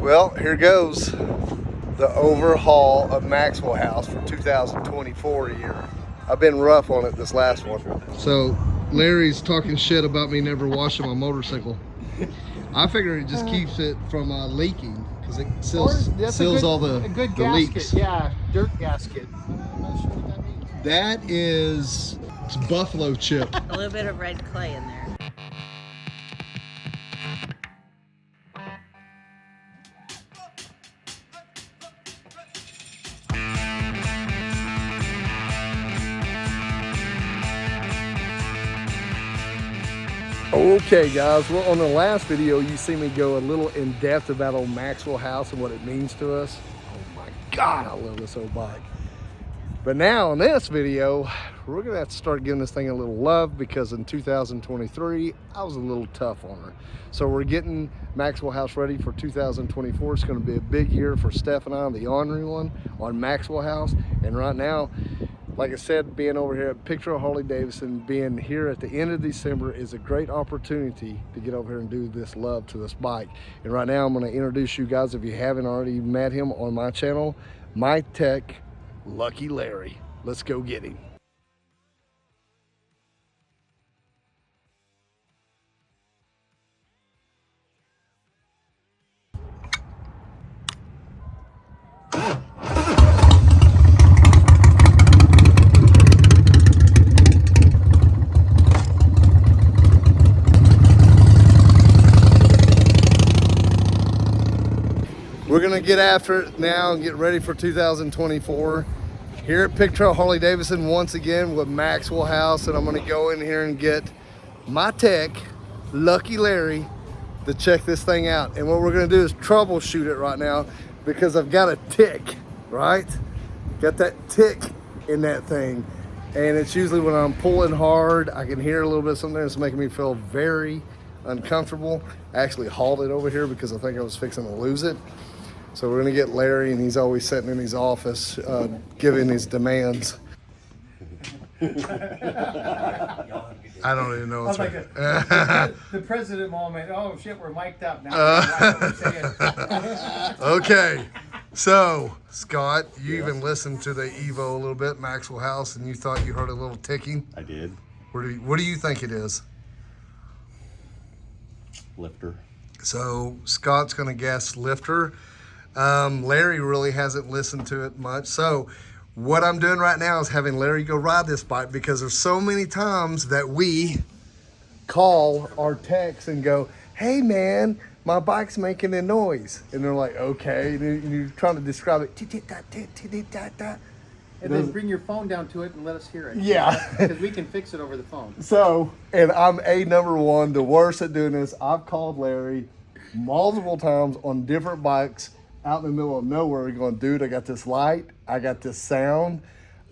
Well, here goes the overhaul of Maxwell House for 2024 year. I've been rough on it this last one. So Larry's talking shit about me never washing my motorcycle. I figure it just keeps it from leaking because it seals all the leaks. Yeah, dirt gasket. I'm not sure what that means. That is buffalo chip. A little bit of red clay in there. Okay guys, well on the last video you see me go a little in depth about old Maxwell House and what it means to us. Oh my God, I love this old bike. But now in this video, we're gonna have to start giving this thing a little love because in 2023, I was a little tough on her. So we're getting Maxwell House ready for 2024. It's gonna be a big year for Steph and I, the Ornery One on Maxwell House. And right now, like I said, being over here at Pig Trail Harley-Davidson, being here at the end of December is a great opportunity to get over here and do this love to this bike. And right now I'm gonna introduce you guys, if you haven't already met him on my channel, my tech, Lucky Larry. Let's go get him. We're gonna get after it now and get ready for 2024. Here at Pig Trail Harley-Davidson once again with Maxwell House, and I'm gonna go in here and get my tech, Lucky Larry, to check this thing out. And what we're gonna do is troubleshoot it right now because I've got a tick, right? Got that tick in that thing. And it's usually when I'm pulling hard, I can hear a little bit of something that's making me feel very uncomfortable. I actually hauled it over here because I think I was fixing to lose it. So we're gonna get Larry, and he's always sitting in his office giving his demands. I don't even know what's like the president moment. Oh shit, we're mic'd up now. Okay, so Scott, you even listened to the Evo a little bit, Maxwell House, and you thought you heard a little ticking? I did. What do you think it is? Lifter. So Scott's gonna guess lifter. Larry really hasn't listened to it much. So what I'm doing right now is having Larry go ride this bike because there's so many times that we call our techs and go, hey man, my bike's making a noise. And they're like, okay. And you're trying to describe it. And then bring your phone down to it and let us hear it. Yeah. Because we can fix it over the phone. So, and I'm number one, the worst at doing this. I've called Larry multiple times on different bikes out in the middle of nowhere going, dude, I got this light, I got this sound.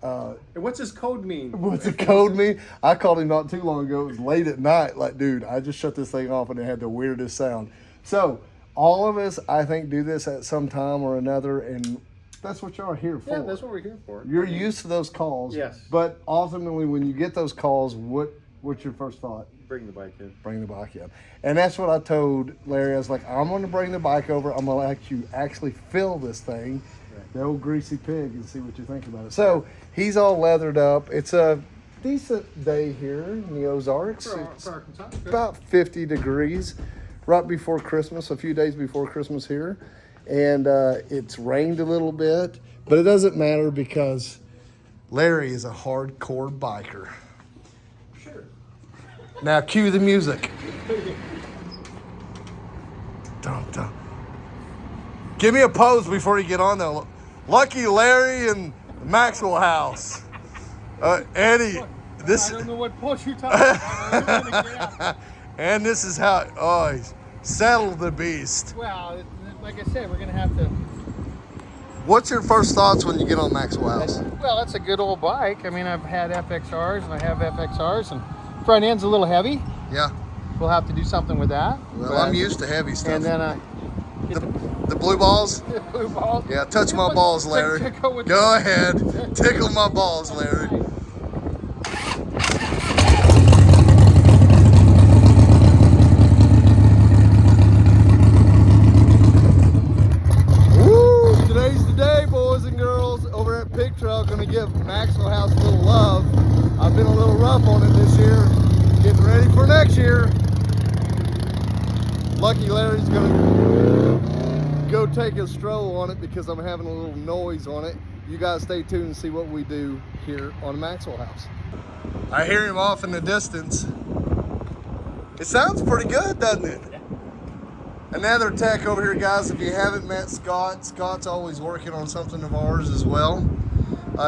And what's his code mean? What's the code mean? I called him not too long ago. It was late at night. Like, dude, I just shut this thing off and it had the weirdest sound. So all of us, I think, do this at some time or another, and that's what y'all are here for. Yeah, that's what we're here for. You're used to those calls. Yes. But ultimately, when you get those calls, what's your first thought? Bring the bike in. Bring the bike in. And that's what I told Larry. I was like, I'm going to bring the bike over. I'm going to let you actually feel this thing, right, the old greasy pig, and see what you think about it. So he's all leathered up. It's a decent day here in the Ozarks. It's about 50 degrees right before Christmas, a few days before Christmas here. And it's rained a little bit, but it doesn't matter because Larry is a hardcore biker. Now cue the music. Dun, dun. Give me a pose before you get on there. Lucky Larry and Maxwell House. Eddie, this. I don't know what pose you're talking about. And this is how. He's settled the beast. Well, like I said, we're gonna have to. What's your first thoughts when you get on Maxwell House? Well, that's a good old bike. I mean, I've had FXRs and I have FXRs, and front end's a little heavy. Yeah. We'll have to do something with that. Well, I'm used to heavy stuff. And then the blue balls? The blue balls? Yeah, touch my balls, Larry. Go ahead. Tickle my balls, Larry. give Maxwell House a little love. I've been a little rough on it this year. Getting ready for next year. Lucky Larry's gonna go take a stroll on it because I'm having a little noise on it. You guys stay tuned and see what we do here on Maxwell House. I hear him off in the distance. It sounds pretty good, doesn't it? Another tech over here, guys. If you haven't met Scott, Scott's always working on something of ours as well.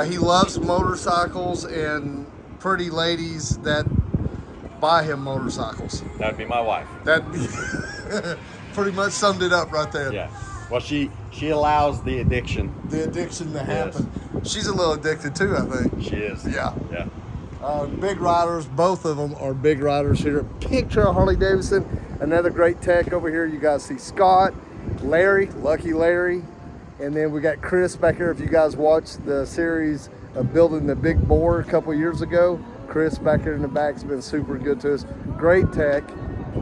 He loves motorcycles and pretty ladies that buy him motorcycles. That'd be my wife. That pretty much summed it up right there. Yeah. Well, she allows the addiction. The addiction to happen. She's a little addicted too, I think. She is. Yeah. Yeah. Big riders, both of them are big riders here at Pig Trail Harley-Davidson. Another great tech over here. You guys see Scott, Larry, Lucky Larry, and then we got Chris back here. If you guys watched the series of building the big bore a couple years ago, Chris back here in the back has been super good to us. Great tech.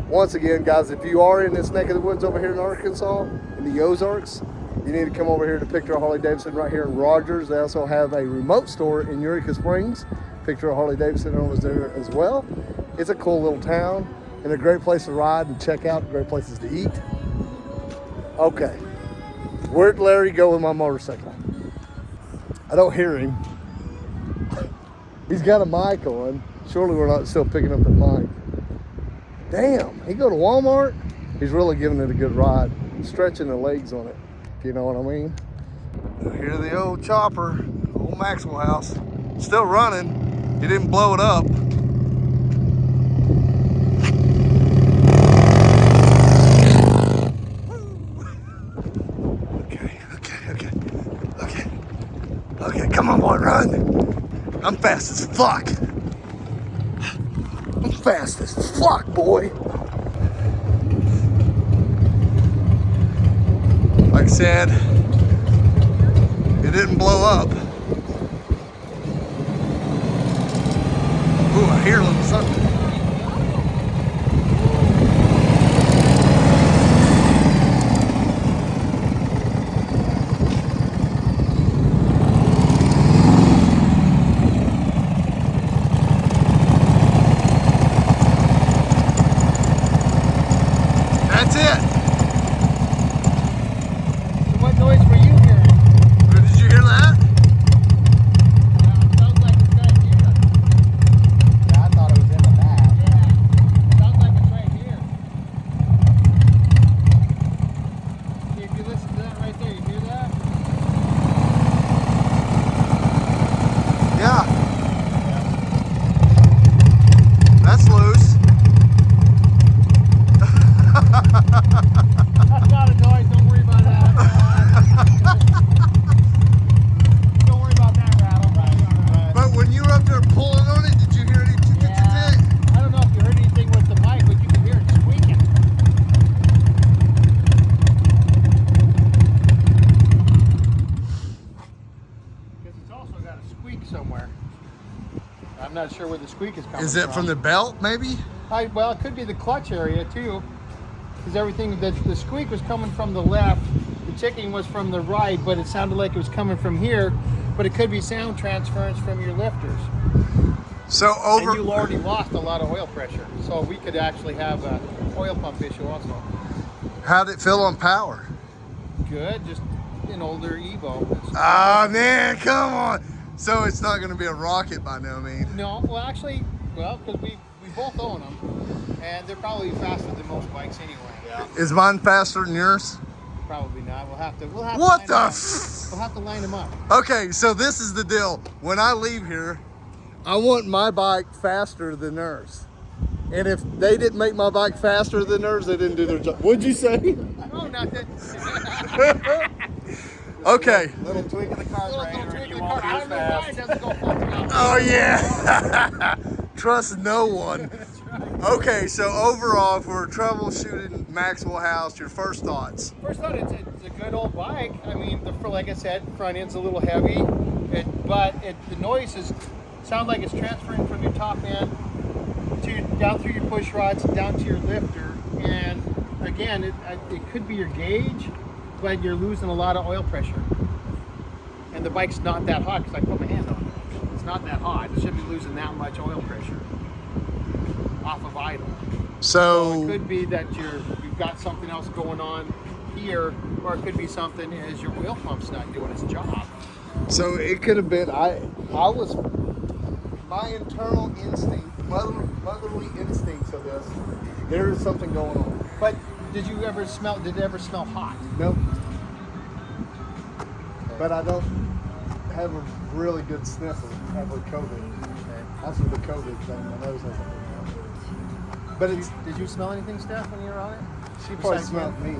Once again, guys, if you are in this neck of the woods over here in Arkansas, in the Ozarks, you need to come over here to Pig Trail Harley-Davidson right here in Rogers. They also have a remote store in Eureka Springs. Pig Trail Harley-Davidson owns there as well. It's a cool little town and a great place to ride and check out, great places to eat. Okay, where'd Larry go with my motorcycle? I don't hear him. He's got a mic on. Surely we're not still picking up the mic. Damn, he go to Walmart? He's really giving it a good ride. Stretching the legs on it, if you know what I mean. Here's the old chopper, old Maxwell House. Still running. He didn't blow it up. Okay, come on, boy, run. I'm fast as fuck. I'm fast as fuck, boy. Like I said, it didn't blow up. Ooh, I hear a little something. That's it. So what noise were you hearing? Did you hear that? It sounds like it's right here. Yeah, I thought it was in the back. Yeah, sounds like it's right here. See, if you listen to that right there, you hear that? Yeah. That's loose. That's not a noise, don't worry about that. Don't worry about that rattle. Right. But when you were up there pulling on it, did you hear any tick? Yeah. I don't know if you heard anything with the mic, but you can hear it squeaking. Because it's also got a squeak somewhere. I'm not sure where the squeak is coming from. Is it from the belt, maybe? Well, it could be the clutch area too, because everything the squeak was coming from the left, the ticking was from the right, but it sounded like it was coming from here. But it could be sound transference from your lifters. So And you already lost a lot of oil pressure, so we could actually have an oil pump issue also. How'd it feel on power? Good, just an older Evo. Ah, man, come on. So it's not going to be a rocket by no means. No, well actually, because we both own them, and they're probably faster than most bikes anyway. Yeah. Is mine faster than yours? Probably not. We'll have to. What the? We'll have to line them up. Okay, so this is the deal. When I leave here, I want my bike faster than theirs. And if they didn't make my bike faster than theirs, they didn't do their job. What'd you say? Oh, nothing. Okay. Little tweak of the carburetor, tweak and you of the won't car. be I as don't know why it fast. doesn't go full throttle. Oh, yeah. Trust no one. Okay, so overall, if we're troubleshooting Maxwell House, your first thoughts? First thought, it's a good old bike. I mean, like I said, front end's a little heavy, but the noise sounds like it's transferring from your top end down through your push rods, down to your lifter. And again, it could be your gauge, but you're losing a lot of oil pressure. And the bike's not that hot because I put my hand on it. It's not that hot. It shouldn't be losing that much oil pressure off of idle. So it could be that you've got something else going on here, or it could be something as your oil pump's not doing its job. So it could have been, my internal instinct, motherly instincts of this, there is something going on. But did it ever smell hot? Nope. But I don't have a really good sniffer after COVID. After the COVID thing, my nose hasn't been out. But did you smell anything, Steph, when you were on it? She probably smelled me.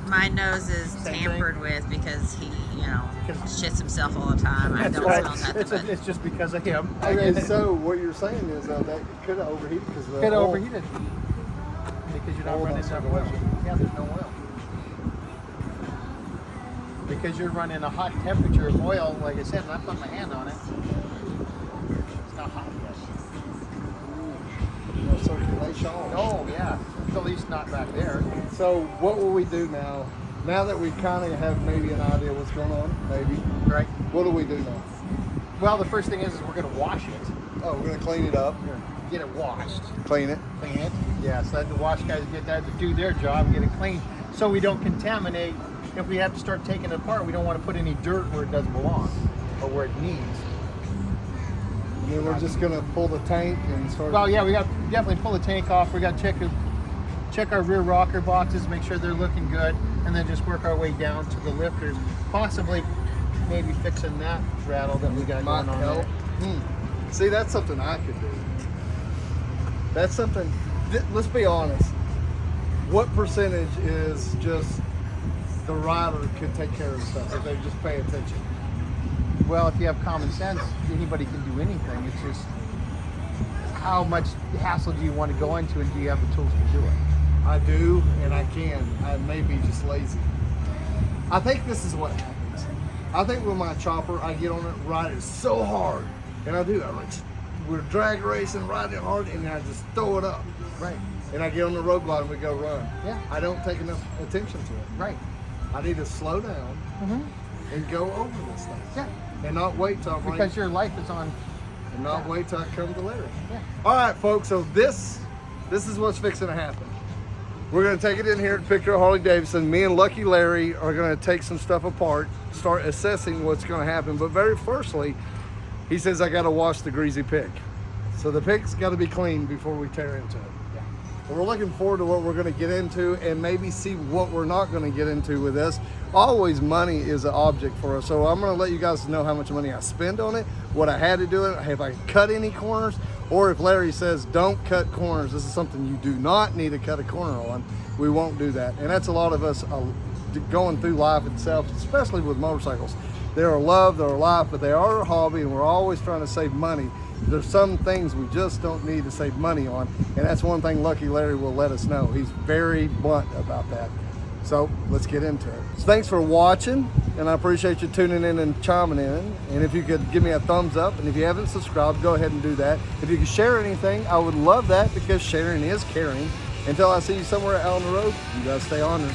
My nose is tampered with because he, shits himself all the time. I don't smell nothing. It's just because of him. Okay, so what you're saying is that could have overheated because could have overheated because you're not running enough oil. Yeah, there's no oil. Because you're running a hot temperature of oil, like I said, and I put my hand on it. It's not hot yet. No circulation. Oh yeah, at least not back there. So what will we do now? Now that we kind of have maybe an idea what's going on, maybe. Right. What do we do now? Well, the first thing is we're going to wash it. Oh, we're going to clean it up. Get it washed. Clean it. Clean it. Yeah, so let the wash guys get that to do their job, get it clean, so we don't contaminate. If we have to start taking it apart, we don't want to put any dirt where it doesn't belong or where it needs. And then we're just going to pull the tank and start. Well, yeah, we got to definitely pull the tank off. We got to check our rear rocker boxes, make sure they're looking good, and then just work our way down to the lifters. Possibly, maybe fixing that rattle that we got going on there. See, that's something I could do. That's something. Let's be honest. What percentage is just the rider could take care of stuff if they just pay attention? Well, if you have common sense, anybody can do anything. It's just how much hassle do you want to go into, and do you have the tools to do it? I do, and I can. I may be just lazy. I think this is what happens. I think with my chopper, I get on it, ride it so hard, and I do. We're drag racing, riding it hard, and I just throw it up. Right. And I get on the road glide and we go run. Yeah. I don't take enough attention to it. Right. I need to slow down and go over this thing. Yeah. And not wait till because your life is on. And not wait till I come to Larry. Yeah. All right, folks. So this is what's fixing to happen. We're going to take it in here at Pig Trail Harley-Davidson. Me and Lucky Larry are going to take some stuff apart, start assessing what's going to happen. But very firstly, he says I got to wash the greasy pig. So the pig's got to be clean before we tear into it. Yeah. So we're looking forward to what we're going to get into and maybe see what we're not going to get into with this. Always money is an object for us. So I'm going to let you guys know how much money I spend on it, what I had to do it, have I cut any corners, or if Larry says don't cut corners, this is something you do not need to cut a corner on, we won't do that. And that's a lot of us going through life itself, especially with motorcycles. They're a love, they're a life, but they are a hobby, and we're always trying to save money. There's some things we just don't need to save money on, and that's one thing Lucky Larry will let us know. He's very blunt about that. So let's get into it. So thanks for watching, and I appreciate you tuning in and chiming in. And if you could give me a thumbs up, and if you haven't subscribed, go ahead and do that. If you could share anything, I would love that, because sharing is caring. Until I see you somewhere out on the road, you guys stay on there.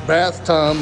Bath time.